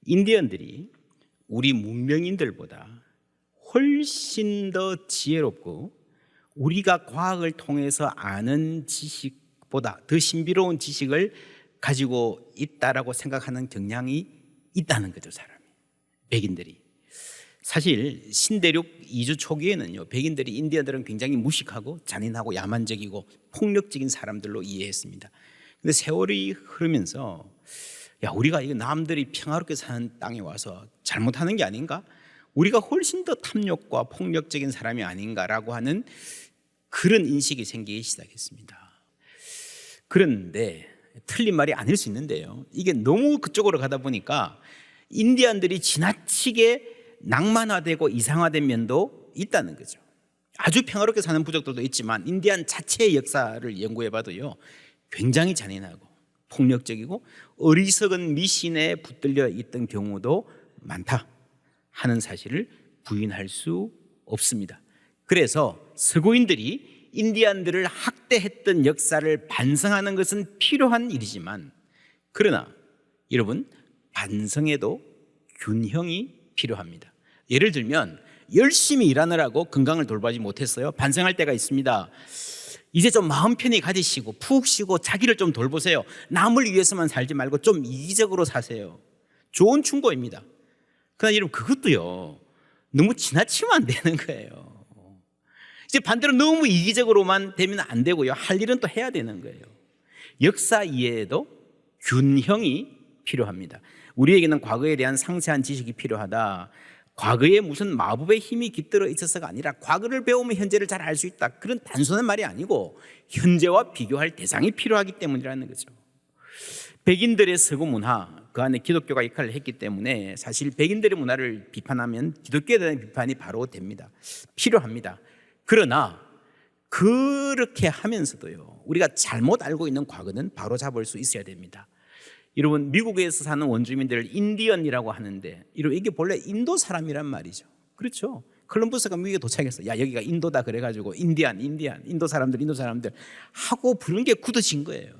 인디언들이 우리 문명인들보다 훨씬 더 지혜롭고 우리가 과학을 통해서 아는 지식보다 더 신비로운 지식을 가지고 있다라고 생각하는 경향이 있다는 거죠, 사람이. 백인들이. 사실 신대륙 이주 초기에는요, 백인들이 인디언들은 굉장히 무식하고 잔인하고 야만적이고 폭력적인 사람들로 이해했습니다. 근데 세월이 흐르면서 우리가 이거 남들이 평화롭게 사는 땅에 와서 잘못하는 게 아닌가? 우리가 훨씬 더 탐욕과 폭력적인 사람이 아닌가라고 하는 그런 인식이 생기기 시작했습니다. 그런데 틀린 말이 아닐 수 있는데요, 이게 너무 그쪽으로 가다 보니까 인디언들이 지나치게 낭만화되고 이상화된 면도 있다는 거죠. 아주 평화롭게 사는 부족들도 있지만 인디안 자체의 역사를 연구해봐도요, 굉장히 잔인하고 폭력적이고 어리석은 미신에 붙들려 있던 경우도 많다 하는 사실을 부인할 수 없습니다. 그래서 서구인들이 인디안들을 학대했던 역사를 반성하는 것은 필요한 일이지만, 그러나 여러분, 반성에도 균형이 필요합니다. 예를 들면 열심히 일하느라고 건강을 돌보지 못했어요. 반성할 때가 있습니다. 이제 좀 마음 편히 가지시고 푹 쉬고 자기를 좀 돌보세요. 남을 위해서만 살지 말고 좀 이기적으로 사세요. 좋은 충고입니다. 그러나 여러분, 그것도요, 너무 지나치면 안 되는 거예요. 이제 반대로 너무 이기적으로만 되면 안 되고요, 할 일은 또 해야 되는 거예요. 역사 이해에도 균형이 필요합니다. 우리에게는 과거에 대한 상세한 지식이 필요하다, 과거에 무슨 마법의 힘이 깃들어 있어서가 아니라 과거를 배우면 현재를 잘 알 수 있다, 그런 단순한 말이 아니고 현재와 비교할 대상이 필요하기 때문이라는 거죠. 백인들의 서구 문화, 그 안에 기독교가 역할을 했기 때문에 사실 백인들의 문화를 비판하면 기독교에 대한 비판이 바로 됩니다. 필요합니다. 그러나 그렇게 하면서도요, 우리가 잘못 알고 있는 과거는 바로 잡을 수 있어야 됩니다. 여러분, 미국에서 사는 원주민들을 인디언이라고 하는데, 이게 본래 인도 사람이란 말이죠. 그렇죠? 콜럼버스가 미국에 도착해서 여기가 인도다 그래가지고 인디안, 인도 사람들 하고 부르는 게 굳어진 거예요.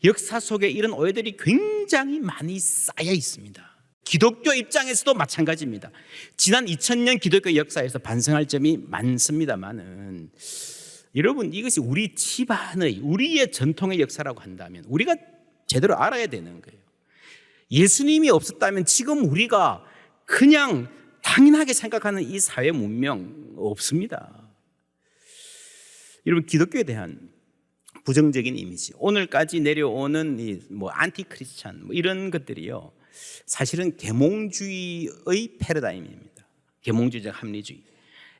역사 속에 이런 오해들이 굉장히 많이 쌓여 있습니다. 기독교 입장에서도 마찬가지입니다. 지난 2000년 기독교 역사에서 반성할 점이 많습니다만은, 여러분, 이것이 우리 집안의, 우리의 전통의 역사라고 한다면 우리가 제대로 알아야 되는 거예요. 예수님이 없었다면 지금 우리가 그냥 당연하게 생각하는 이 사회 문명 없습니다. 여러분, 기독교에 대한 부정적인 이미지, 오늘까지 내려오는 안티 크리스찬 이런 것들이요, 사실은 계몽주의의 패러다임입니다. 계몽주의적 합리주의.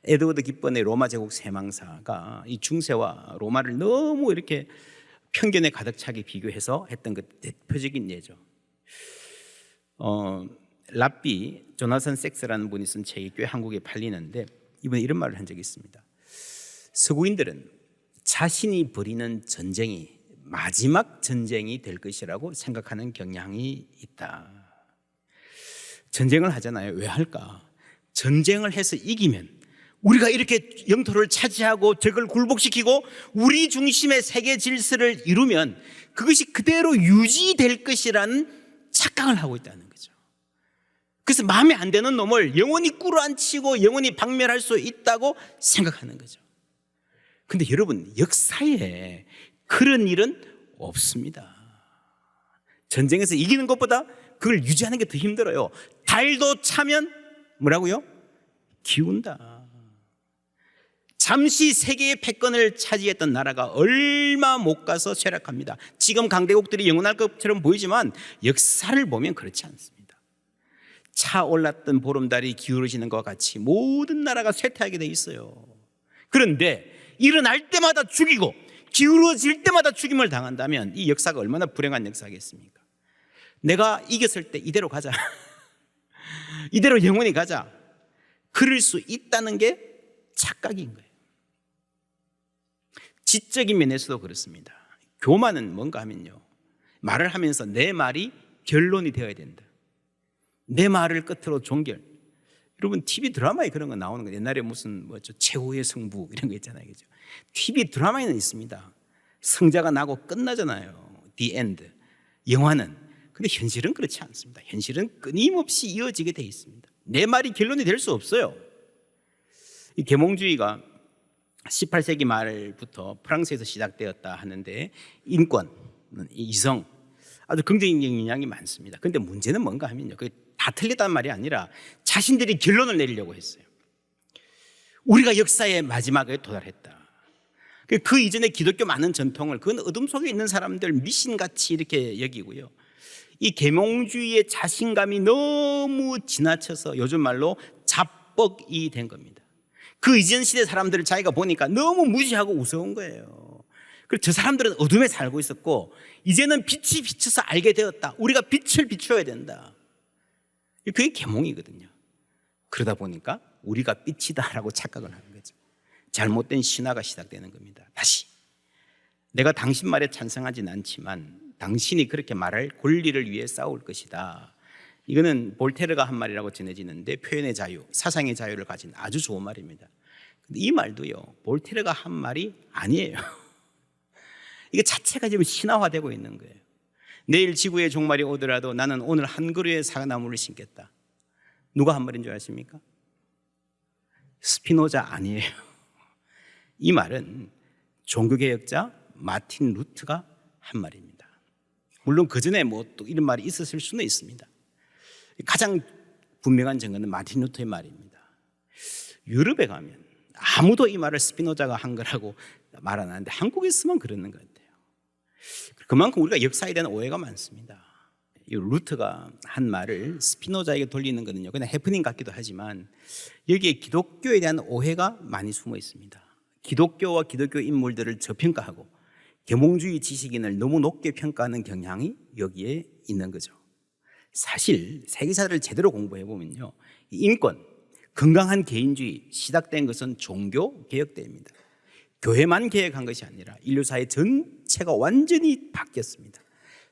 에드워드 깃번의 로마 제국 세망사가 이 중세와 로마를 너무 이렇게 편견에 가득 차게 비교해서 했던 그 대표적인 예죠. 랍비 조나선 섹스라는 분이 쓴 책이 꽤 한국에 팔리는데, 이번에 이런 말을 한 적이 있습니다. 서구인들은 자신이 벌이는 전쟁이 마지막 전쟁이 될 것이라고 생각하는 경향이 있다. 전쟁을 하잖아요. 왜 할까? 전쟁을 해서 이기면 우리가 이렇게 영토를 차지하고 적을 굴복시키고 우리 중심의 세계 질서를 이루면 그것이 그대로 유지될 것이라는 착각을 하고 있다는 거죠. 그래서 마음에 안 드는 놈을 영원히 꿇어앉히고 영원히 박멸할 수 있다고 생각하는 거죠. 근데 여러분, 역사에 그런 일은 없습니다. 전쟁에서 이기는 것보다 그걸 유지하는 게 더 힘들어요. 달도 차면 뭐라고요? 기운다. 잠시 세계의 패권을 차지했던 나라가 얼마 못 가서 쇠락합니다. 지금 강대국들이 영원할 것처럼 보이지만 역사를 보면 그렇지 않습니다. 차올랐던 보름달이 기울어지는 것과 같이 모든 나라가 쇠퇴하게 돼 있어요. 그런데 일어날 때마다 죽이고 기울어질 때마다 죽임을 당한다면 이 역사가 얼마나 불행한 역사겠습니까? 내가 이겼을 때 이대로 가자, 이대로 영원히 가자, 그럴 수 있다는 게 착각인 거예요. 지적인 면에서도 그렇습니다. 교만은 뭔가 하면요, 말을 하면서 내 말이 결론이 되어야 된다. 내 말을 끝으로 종결. 여러분, TV 드라마에 그런 거 나오는 거, 옛날에 무슨 최후의 성부 이런 거 있잖아요, 그죠? TV 드라마에는 있습니다. 성자가 나고 끝나잖아요. The end. 영화는 근데 현실은 그렇지 않습니다. 현실은 끊임없이 이어지게 돼 있습니다. 내 말이 결론이 될 수 없어요. 이 계몽주의가 18세기 말부터 프랑스에서 시작되었다 하는데 인권, 이성 아주 긍정적인 영향이 많습니다. 그런데 문제는 뭔가 하면요, 그게 다 틀리다는 말이 아니라 자신들이 결론을 내리려고 했어요. 우리가 역사의 마지막에 도달했다. 그 이전에 기독교 많은 전통을 그건 어둠 속에 있는 사람들 미신같이 이렇게 여기고요. 이 계몽주의의 자신감이 너무 지나쳐서 요즘 말로 자뻑이 된 겁니다. 그 이전 시대 사람들을 자기가 보니까 너무 무시하고 우스운 거예요. 그래서 저 사람들은 어둠에 살고 있었고 이제는 빛이 비쳐서 알게 되었다. 우리가 빛을 비춰야 된다. 그게 계몽이거든요. 그러다 보니까 우리가 빛이다라고 착각을 하는 거죠. 잘못된 신화가 시작되는 겁니다. 다시 내가 당신 말에 찬성하진 않지만 당신이 그렇게 말할 권리를 위해 싸울 것이다. 이거는 볼테르가 한 말이라고 전해지는데 표현의 자유, 사상의 자유를 가진 아주 좋은 말입니다. 근데 이 말도요, 볼테르가 한 말이 아니에요. 이게 자체가 지금 신화화되고 있는 거예요. 내일 지구의 종말이 오더라도 나는 오늘 한 그루의 사과나무를 심겠다. 누가 한 말인 줄 아십니까? 스피노자 아니에요. 이 말은 종교개혁자 마틴 루트가 한 말입니다. 물론 그 전에 뭐 또 이런 말이 있었을 수는 있습니다. 가장 분명한 증거는 마틴 루터의 말입니다. 유럽에 가면 아무도 이 말을 스피노자가 한 거라고 말 안 하는데 한국에서만 그러는 것 같아요. 그만큼 우리가 역사에 대한 오해가 많습니다. 이 루터가 한 말을 스피노자에게 돌리는 거는요, 그냥 해프닝 같기도 하지만 여기에 기독교에 대한 오해가 많이 숨어 있습니다. 기독교와 기독교 인물들을 저평가하고 계몽주의 지식인을 너무 높게 평가하는 경향이 여기에 있는 거죠. 사실 세계사를 제대로 공부해 보면요, 인권, 건강한 개인주의 시작된 것은 종교 개혁 때입니다. 교회만 개혁한 것이 아니라 인류사회 전체가 완전히 바뀌었습니다.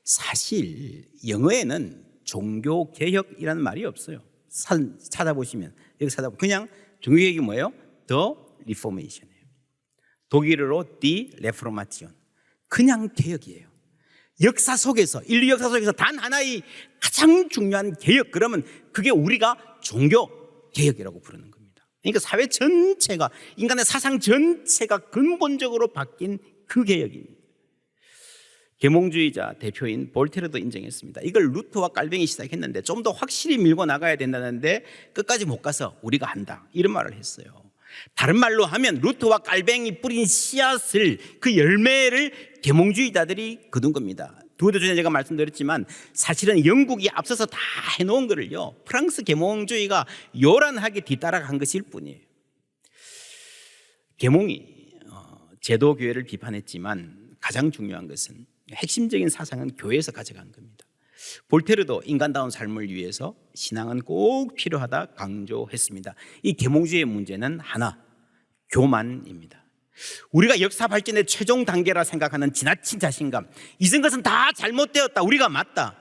사실 영어에는 종교 개혁이라는 말이 없어요. 찾아보시면 여기 그냥 종교 개혁이 뭐예요? The Reformation이에요. 독일어로 Die Reformation. 그냥 개혁이에요. 역사 속에서, 인류 역사 속에서 단 하나의 가장 중요한 개혁, 그러면 그게 우리가 종교 개혁이라고 부르는 겁니다. 그러니까 사회 전체가, 인간의 사상 전체가 근본적으로 바뀐 그 개혁입니다. 계몽주의자 대표인 볼테르도 인정했습니다. 이걸 루터와 깔뱅이 시작했는데 좀 더 확실히 밀고 나가야 된다는데 끝까지 못 가서 우리가 한다, 이런 말을 했어요. 다른 말로 하면 루터와 깔뱅이 뿌린 씨앗을, 그 열매를 계몽주의자들이 거둔 겁니다. 두 번째 전에 제가 말씀드렸지만 사실은 영국이 앞서서 다 해놓은 거를요, 프랑스 계몽주의가 요란하게 뒤따라간 것일 뿐이에요. 계몽이 제도교회를 비판했지만 가장 중요한 것은 핵심적인 사상은 교회에서 가져간 겁니다. 볼테르도 인간다운 삶을 위해서 신앙은 꼭 필요하다 강조했습니다. 이 계몽주의의 문제는 하나, 교만입니다. 우리가 역사 발전의 최종 단계라 생각하는 지나친 자신감, 이전 것은 다 잘못되었다, 우리가 맞다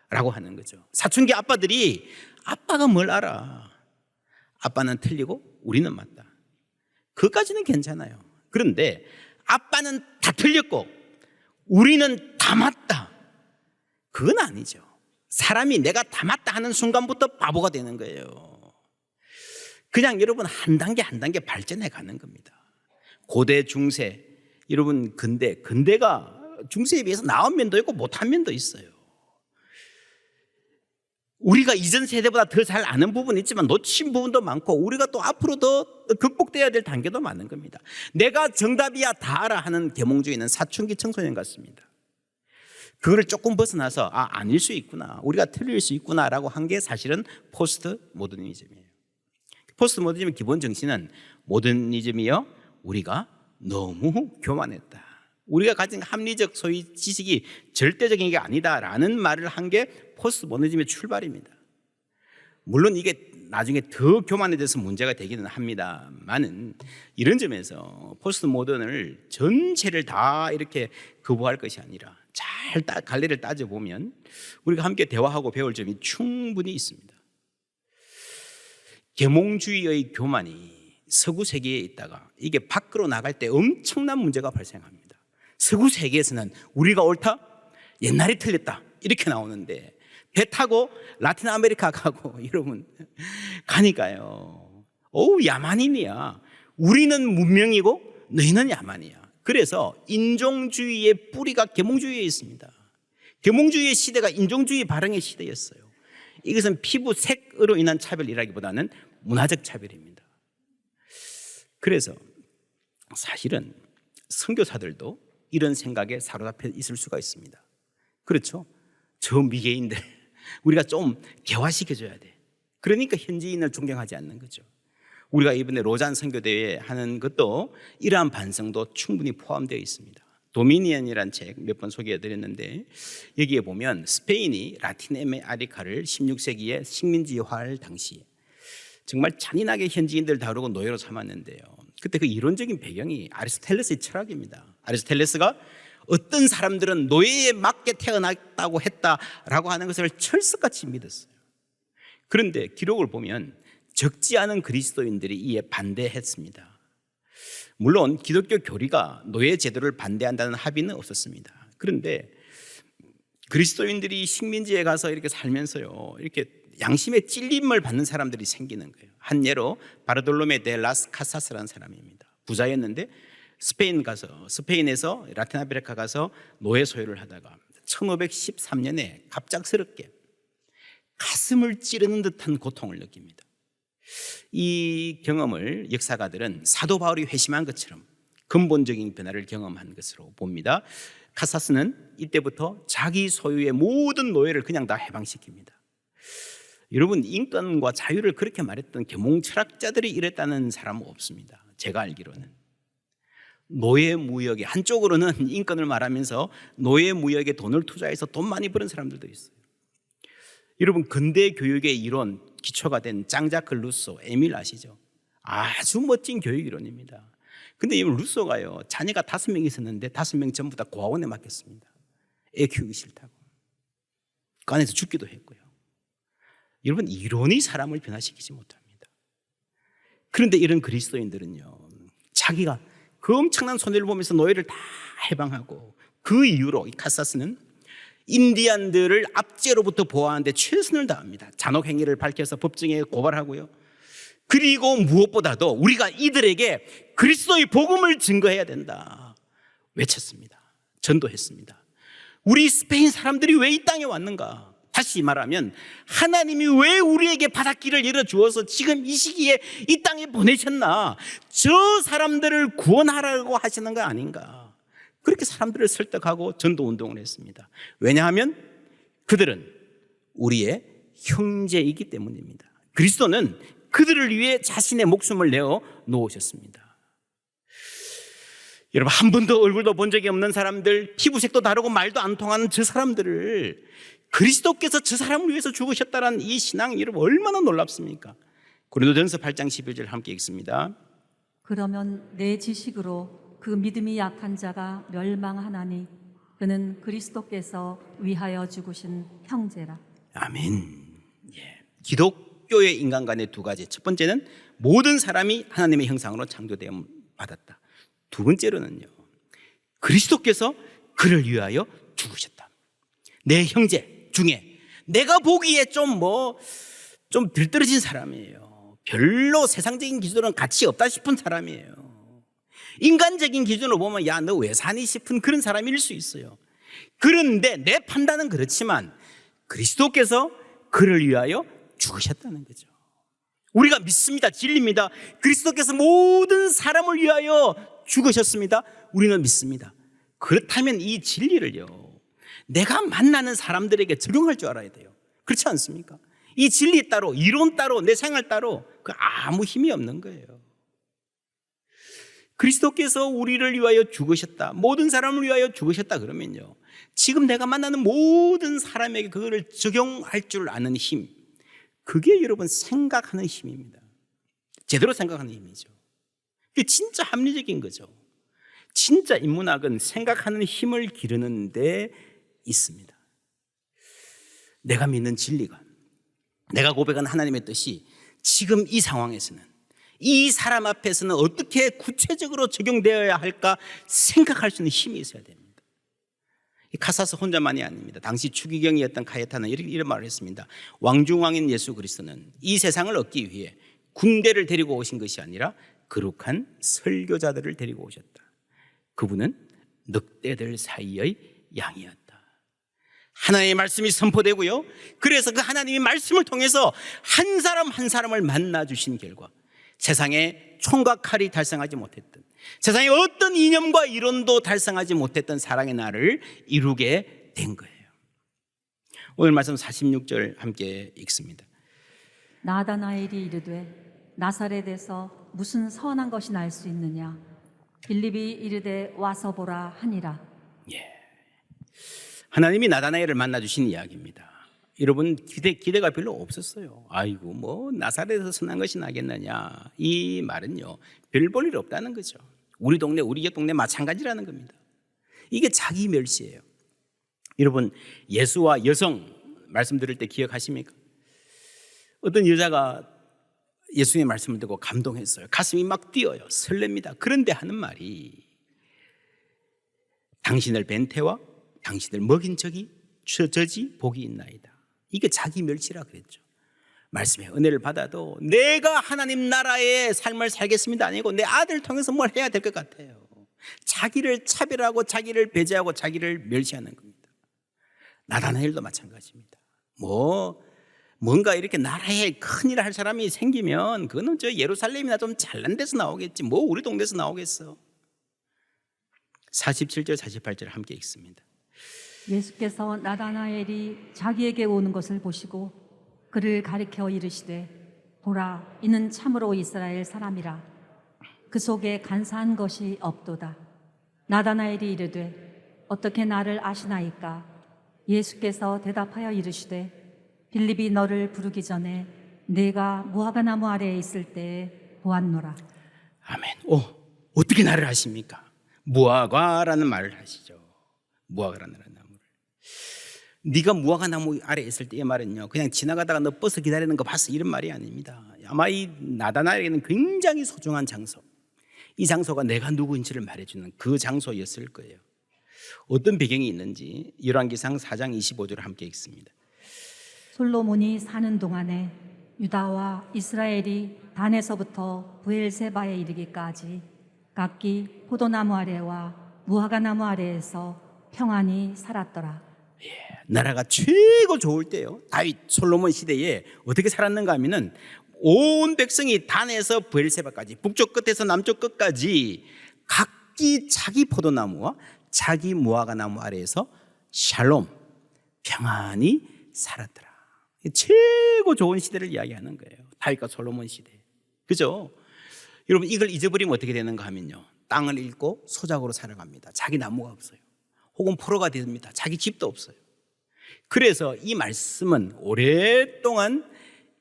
라고 하는 거죠. 사춘기 아빠들이 아빠가 뭘 알아, 아빠는 틀리고 우리는 맞다, 그것까지는 괜찮아요. 그런데 아빠는 다 틀렸고 우리는 다 맞다, 그건 아니죠. 사람이 내가 다 맞다 하는 순간부터 바보가 되는 거예요. 그냥 여러분 한 단계 한 단계 발전해 가는 겁니다. 고대, 중세, 여러분 근대가 중세에 비해서 나은 면도 있고 못한 면도 있어요. 우리가 이전 세대보다 더 잘 아는 부분이 있지만 놓친 부분도 많고 우리가 또 앞으로 더 극복돼야 될 단계도 많은 겁니다. 내가 정답이야 다 알아 하는 계몽주의는 사춘기 청소년 같습니다. 그거를 조금 벗어나서 아닐 수 있구나, 우리가 틀릴 수 있구나라고 한 게 사실은 포스트 모더니즘이에요. 포스트 모더니즘의 기본 정신은 모더니즘이요, 우리가 너무 교만했다, 우리가 가진 합리적 소위 지식이 절대적인 게 아니다라는 말을 한 게 포스트 모더니즘의 출발입니다. 물론 이게 나중에 더 교만해져서 문제가 되기는 합니다만은 이런 점에서 포스트 모던을 전체를 다 이렇게 거부할 것이 아니라 잘 갈래를 따져보면 우리가 함께 대화하고 배울 점이 충분히 있습니다. 계몽주의의 교만이 서구 세계에 있다가 이게 밖으로 나갈 때 엄청난 문제가 발생합니다. 서구 세계에서는 우리가 옳다, 옛날이 틀렸다, 이렇게 나오는데 배 타고 라틴 아메리카 가고 여러분 가니까요. 어우 야만인이야. 우리는 문명이고 너희는 야만이야. 그래서 인종주의의 뿌리가 계몽주의에 있습니다. 계몽주의의 시대가 인종주의 발흥의 시대였어요. 이것은 피부 색으로 인한 차별이라기보다는 문화적 차별입니다. 그래서 사실은 선교사들도 이런 생각에 사로잡혀 있을 수가 있습니다. 그렇죠? 저 미개인들 우리가 좀 개화시켜줘야 돼. 그러니까 현지인을 존경하지 않는 거죠. 우리가 이번에 로잔 선교대회 하는 것도 이러한 반성도 충분히 포함되어 있습니다. 도미니언이라는 책 몇 번 소개해드렸는데 여기에 보면 스페인이 라틴 아메리카를 16세기에 식민지화할 당시에 정말 잔인하게 현지인들 다루고 노예로 삼았는데요. 그때 그 이론적인 배경이 아리스토텔레스의 철학입니다. 아리스토텔레스가 어떤 사람들은 노예에 맞게 태어났다고 했다라고 하는 것을 철석같이 믿었어요. 그런데 기록을 보면 적지 않은 그리스도인들이 이에 반대했습니다. 물론 기독교 교리가 노예 제도를 반대한다는 합의는 없었습니다. 그런데 그리스도인들이 식민지에 가서 이렇게 살면서요, 이렇게 양심의 찔림을 받는 사람들이 생기는 거예요. 한 예로 바르돌로메 데 라스 카사스라는 사람입니다. 부자였는데 스페인에서 라틴 아메리카 가서 노예 소유를 하다가 1513년에 갑작스럽게 가슴을 찌르는 듯한 고통을 느낍니다. 이 경험을 역사가들은 사도 바울이 회심한 것처럼 근본적인 변화를 경험한 것으로 봅니다. 카사스는 이때부터 자기 소유의 모든 노예를 그냥 다 해방시킵니다. 여러분, 인권과 자유를 그렇게 말했던 계몽 철학자들이 이랬다는 사람은 없습니다. 제가 알기로는. 노예 무역에, 한쪽으로는 인권을 말하면서 노예 무역에 돈을 투자해서 돈 많이 버는 사람들도 있어요. 여러분, 근대 교육의 이론 기초가 된 짱자크 루소, 에밀 아시죠? 아주 멋진 교육 이론입니다. 근데 이 루소가요, 자녀가 5명 있었는데 5명 전부 다 고아원에 맡겼습니다. 애 키우기 싫다고. 그 안에서 죽기도 했고요. 여러분, 이론이 사람을 변화시키지 못합니다. 그런데 이런 그리스도인들은요, 자기가 그 엄청난 손해를 보면서 노예를 다 해방하고, 그 이유로 이 카사스는 인디안들을 압제로부터 보호하는데 최선을 다합니다. 잔혹 행위를 밝혀서 법정에 고발하고요. 그리고 무엇보다도 우리가 이들에게 그리스도의 복음을 증거해야 된다 외쳤습니다. 전도했습니다. 우리 스페인 사람들이 왜 이 땅에 왔는가? 다시 말하면 하나님이 왜 우리에게 바닷길을 열어주어서 지금 이 시기에 이 땅에 보내셨나? 저 사람들을 구원하라고 하시는 거 아닌가? 그렇게 사람들을 설득하고 전도운동을 했습니다. 왜냐하면 그들은 우리의 형제이기 때문입니다. 그리스도는 그들을 위해 자신의 목숨을 내어 놓으셨습니다. 여러분, 한 번도 얼굴도 본 적이 없는 사람들, 피부색도 다르고 말도 안 통하는 저 사람들을 그리스도께서 저 사람을 위해서 죽으셨다는 이 신앙, 여러분 얼마나 놀랍습니까? 고린도전서 8장 11절 함께 읽습니다. 그러면 내 지식으로 그 믿음이 약한 자가 멸망하나니 그는 그리스도께서 위하여 죽으신 형제라. 아멘. 예. 기독교의 인간관의 두 가지. 첫 번째는 모든 사람이 하나님의 형상으로 창조되어 받았다. 두 번째로는요, 그리스도께서 그를 위하여 죽으셨다. 내 형제 중에 내가 보기에 좀 들떨어진 사람이에요. 별로 세상적인 기준으로는 가치 없다 싶은 사람이에요. 인간적인 기준으로 보면 야, 너 왜 사니 싶은 그런 사람일 수 있어요. 그런데 내 판단은 그렇지만 그리스도께서 그를 위하여 죽으셨다는 거죠. 우리가 믿습니다. 진리입니다. 그리스도께서 모든 사람을 위하여 죽으셨습니다. 우리는 믿습니다. 그렇다면 이 진리를요, 내가 만나는 사람들에게 적용할 줄 알아야 돼요. 그렇지 않습니까? 이 진리 따로, 이론 따로, 내 생활 따로 그 아무 힘이 없는 거예요. 그리스도께서 우리를 위하여 죽으셨다, 모든 사람을 위하여 죽으셨다 그러면요, 지금 내가 만나는 모든 사람에게 그거를 적용할 줄 아는 힘, 그게 여러분 생각하는 힘입니다. 제대로 생각하는 힘이죠. 그게 진짜 합리적인 거죠. 진짜 인문학은 생각하는 힘을 기르는 데 있습니다. 내가 믿는 진리가, 내가 고백한 하나님의 뜻이 지금 이 상황에서는, 이 사람 앞에서는 어떻게 구체적으로 적용되어야 할까 생각할 수 있는 힘이 있어야 됩니다. 카사스 혼자만이 아닙니다. 당시 추기경이었던 카예타는 이런 말을 했습니다. 왕중왕인 예수 그리스도는 이 세상을 얻기 위해 군대를 데리고 오신 것이 아니라 거룩한 설교자들을 데리고 오셨다. 그분은 늑대들 사이의 양이었다. 하나님의 말씀이 선포되고요, 그래서 그 하나님의 말씀을 통해서 한 사람 한 사람을 만나주신 결과 세상에 총과 칼이 달성하지 못했던, 세상에 어떤 이념과 이론도 달성하지 못했던 사랑의 날을 이루게 된 거예요. 오늘 말씀 46절 함께 읽습니다. 나다나엘이 이르되 나사렛에서 무슨 선한 것이 날 수 있느냐. 빌립이 이르되 와서 보라 하니라. 하나님이 나다나엘을 만나주신 이야기입니다. 여러분, 기대가 별로 없었어요. 아이고, 뭐 나사렛에서 선한 것이 나겠느냐, 이 말은요 별 볼 일 없다는 거죠. 우리 동네, 우리 역 동네 마찬가지라는 겁니다. 이게 자기 멸시예요. 여러분, 예수와 여성 말씀드릴 때 기억하십니까? 어떤 여자가 예수의 말씀을 듣고 감동했어요. 가슴이 막 뛰어요. 설렙니다. 그런데 하는 말이, 당신을 뵌 태와 당신을 먹인 저지 복이 있나이다. 이게 자기 멸시라 그랬죠. 말씀의 은혜를 받아도 내가 하나님 나라의 삶을 살겠습니다 아니고 내 아들을 통해서 뭘 해야 될 것 같아요. 자기를 차별하고 자기를 배제하고 자기를 멸시하는 겁니다. 나다나엘도 마찬가지입니다. 뭔가 이렇게 나라에 큰일을 할 사람이 생기면 그거는 저 예루살렘이나 좀 잘난 데서 나오겠지, 뭐 우리 동네에서 나오겠어. 47절 48절 함께 읽습니다. 예수께서 나다나엘이 자기에게 오는 것을 보시고 그를 가리켜 이르시되 보라, 이는 참으로 이스라엘 사람이라. 그 속에 간사한 것이 없도다. 나다나엘이 이르되 어떻게 나를 아시나이까? 예수께서 대답하여 이르시되 빌립이 너를 부르기 전에 내가 무화과나무 아래에 있을 때에 보았노라. 아멘. 어떻게 나를 아십니까? 무화과라는 말을 하시죠. 무화과라는 나무를. 네가 무화과나무 아래에 있을 때, 이 말은요 그냥 지나가다가 너 버스 기다리는 거 봤어, 이런 말이 아닙니다. 아마 이 나다나엘에게는 굉장히 소중한 장소, 이 장소가 내가 누구인지를 말해주는 그 장소였을 거예요. 어떤 배경이 있는지 열왕기상 4장 25절을 함께 읽습니다. 솔로몬이 사는 동안에 유다와 이스라엘이 단에서부터 브엘세바에 이르기까지 각기 포도나무 아래와 무화과나무 아래에서 평안히 살았더라. 나라가 최고 좋을 때요, 다윗 솔로몬 시대에 어떻게 살았는가 하면은 온 백성이 단에서 브엘세바까지, 북쪽 끝에서 남쪽 끝까지 각기 자기 포도나무와 자기 무화과나무 아래에서 샬롬, 평안히 살았더라. 최고 좋은 시대를 이야기하는 거예요. 다윗과 솔로몬 시대. 그죠? 여러분, 이걸 잊어버리면 어떻게 되는가 하면요, 땅을 잃고 소작으로 살아갑니다. 자기 나무가 없어요. 혹은 포로가 됩니다. 자기 집도 없어요. 그래서 이 말씀은 오랫동안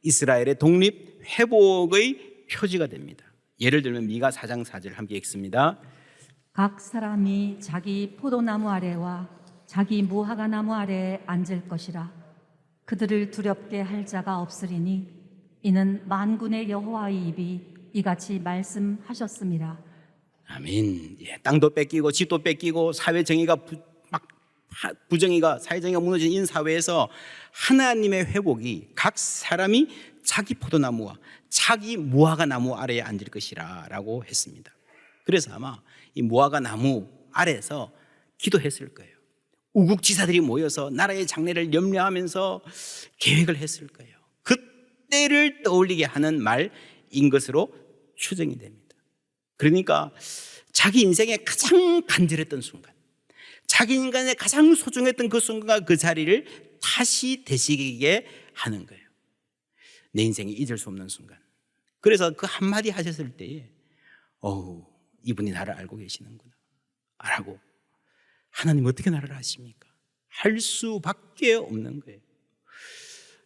이스라엘의 독립 회복의 표지가 됩니다. 예를 들면 미가 4장 4절 함께 읽습니다. 각 사람이 자기 포도나무 아래와 자기 무화과나무 아래에 앉을 것이라. 그들을 두렵게 할 자가 없으리니 이는 만군의 여호와의 입이 이같이 말씀하셨습니다. 아멘. 땅도 뺏기고 집도 뺏기고 사회 정의가 부정의가, 사회정의가 무너진 이 사회에서 하나님의 회복이 각 사람이 자기 포도나무와 자기 무화과나무 아래에 앉을 것이라 라고 했습니다. 그래서 아마 이 무화과나무 아래에서 기도했을 거예요. 우국지사들이 모여서 나라의 장래를 염려하면서 계획을 했을 거예요. 그때를 떠올리게 하는 말인 것으로 추정이 됩니다. 그러니까 자기 인생에 가장 간절했던 순간, 자기 인간에 가장 소중했던 그 순간과 그 자리를 다시 되새기게 하는 거예요. 내 인생에 잊을 수 없는 순간. 그래서 그 한마디 하셨을 때에 이분이 나를 알고 계시는구나 라고, 하나님 어떻게 나를 아십니까? 할 수밖에 없는 거예요.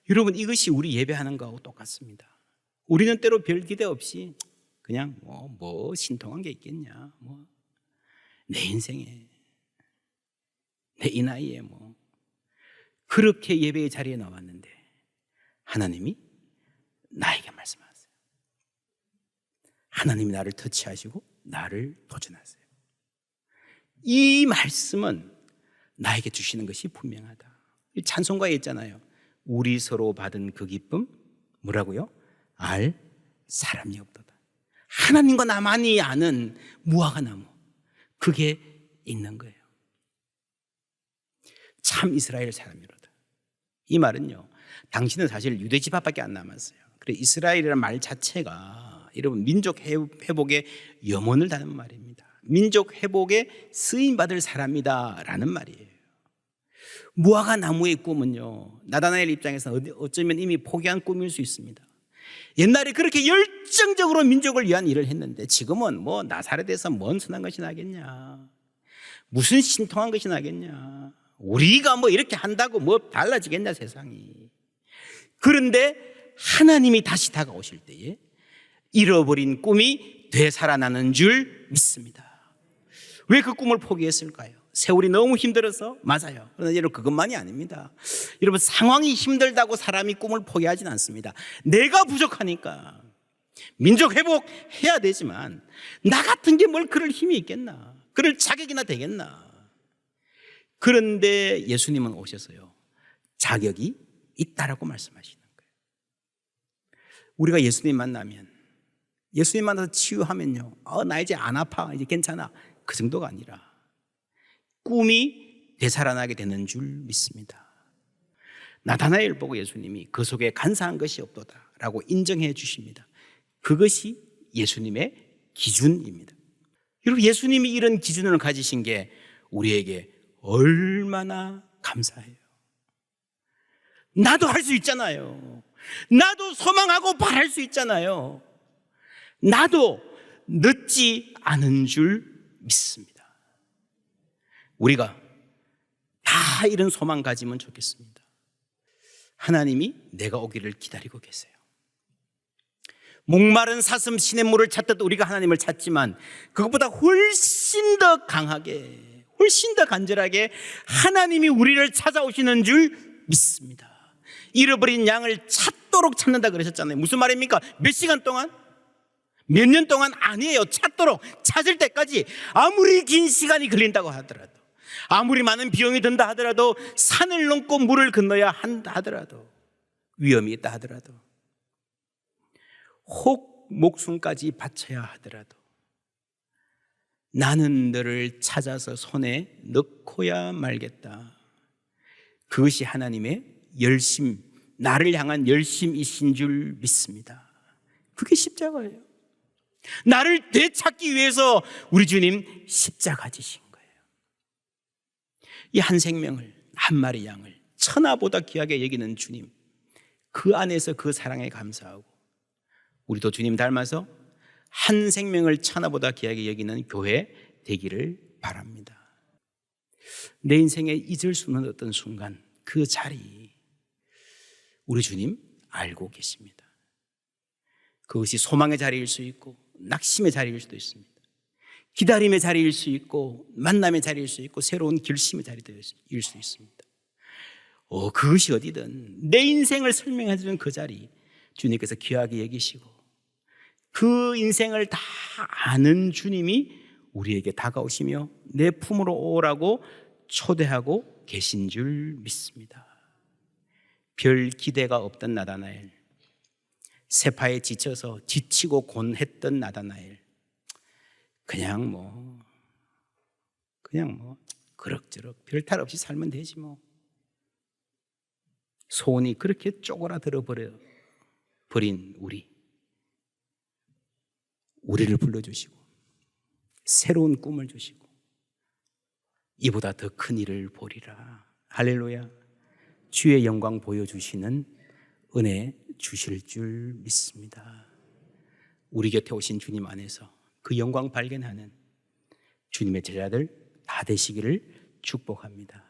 여러분, 이것이 우리 예배하는 거하고 똑같습니다. 우리는 때로 별 기대 없이 그냥 뭐 신통한 게 있겠냐, 내 인생에, 내 이 나이에 그렇게 예배의 자리에 나왔는데 하나님이 나에게 말씀하세요. 하나님이 나를 터치하시고 나를 도전하세요. 이 말씀은 나에게 주시는 것이 분명하다. 찬송가에 있잖아요. 우리 서로 받은 그 기쁨 뭐라고요? 알 사람이 없도다. 하나님과 나만이 아는 무화과나무, 그게 있는 거예요. 참 이스라엘 사람이로다. 이 말은요, 당신은 사실 유대 지파밖에 안 남았어요. 그래, 이스라엘이라는 말 자체가 여러분 민족 회복의 염원을 담는 말입니다. 민족 회복에 쓰임받을 사람이다 라는 말이에요. 무화과 나무의 꿈은요, 나다나엘 입장에서 어쩌면 이미 포기한 꿈일 수 있습니다. 옛날에 그렇게 열정적으로 민족을 위한 일을 했는데 지금은 뭐 나사렛에서 뭔 선한 것이 나겠냐, 무슨 신통한 것이 나겠냐, 우리가 뭐 이렇게 한다고 뭐 달라지겠냐 세상이. 그런데 하나님이 다시 다가오실 때에 잃어버린 꿈이 되살아나는 줄 믿습니다. 왜 그 꿈을 포기했을까요? 세월이 너무 힘들어서? 맞아요. 그러나 여러분 그것만이 아닙니다. 여러분 상황이 힘들다고 사람이 꿈을 포기하진 않습니다. 내가 부족하니까 민족 회복해야 되지만 나 같은 게 뭘 그럴 힘이 있겠나, 그럴 자격이나 되겠나. 그런데 예수님은 오셔서요, 자격이 있다라고 말씀하시는 거예요. 우리가 예수님 만나면, 예수님 만나서 치유하면요, 나 이제 안 아파, 이제 괜찮아, 그 정도가 아니라 꿈이 되살아나게 되는 줄 믿습니다. 나다나엘 보고 예수님이 그 속에 간사한 것이 없도다 라고 인정해 주십니다. 그것이 예수님의 기준입니다. 여러분 예수님이 이런 기준을 가지신 게 우리에게 얼마나 감사해요. 나도 할 수 있잖아요. 나도 소망하고 바랄 수 있잖아요. 나도 늦지 않은 줄 믿습니다. 우리가 다 이런 소망 가지면 좋겠습니다. 하나님이 내가 오기를 기다리고 계세요. 목마른 사슴 시냇물을 찾듯 우리가 하나님을 찾지만 그것보다 훨씬 더 강하게, 훨씬 더 간절하게 하나님이 우리를 찾아오시는 줄 믿습니다. 잃어버린 양을 찾도록 찾는다 그러셨잖아요. 무슨 말입니까? 몇 시간 동안? 몇 년 동안? 아니에요. 찾도록, 찾을 때까지 아무리 긴 시간이 걸린다고 하더라도, 아무리 많은 비용이 든다 하더라도, 산을 넘고 물을 건너야 한다 하더라도, 위험이 있다 하더라도, 혹 목숨까지 바쳐야 하더라도 나는 너를 찾아서 손에 넣고야 말겠다. 그것이 하나님의 열심, 나를 향한 열심이신 줄 믿습니다. 그게 십자가예요. 나를 되찾기 위해서 우리 주님 십자가 지신 거예요. 이 한 생명을, 한 마리 양을 천하보다 귀하게 여기는 주님, 그 안에서 그 사랑에 감사하고 우리도 주님 닮아서 한 생명을 천하보다 귀하게 여기는 교회 되기를 바랍니다. 내 인생에 잊을 수 없는 어떤 순간, 그 자리 우리 주님 알고 계십니다. 그것이 소망의 자리일 수 있고 낙심의 자리일 수도 있습니다. 기다림의 자리일 수 있고 만남의 자리일 수 있고 새로운 결심의 자리일 수 있습니다. 그것이 어디든 내 인생을 설명해 주는 그 자리 주님께서 귀하게 여기시고 그 인생을 다 아는 주님이 우리에게 다가오시며 내 품으로 오라고 초대하고 계신 줄 믿습니다. 별 기대가 없던 나다나엘, 세파에 지쳐서 지치고 곤했던 나다나엘, 그냥 뭐 그럭저럭 별탈 없이 살면 되지 뭐. 소원이 그렇게 쪼그라들어 버린 우리를 불러주시고 새로운 꿈을 주시고 이보다 더 큰 일을 보리라. 할렐루야. 주의 영광 보여주시는 은혜 주실 줄 믿습니다. 우리 곁에 오신 주님 안에서 그 영광 발견하는 주님의 제자들 다 되시기를 축복합니다.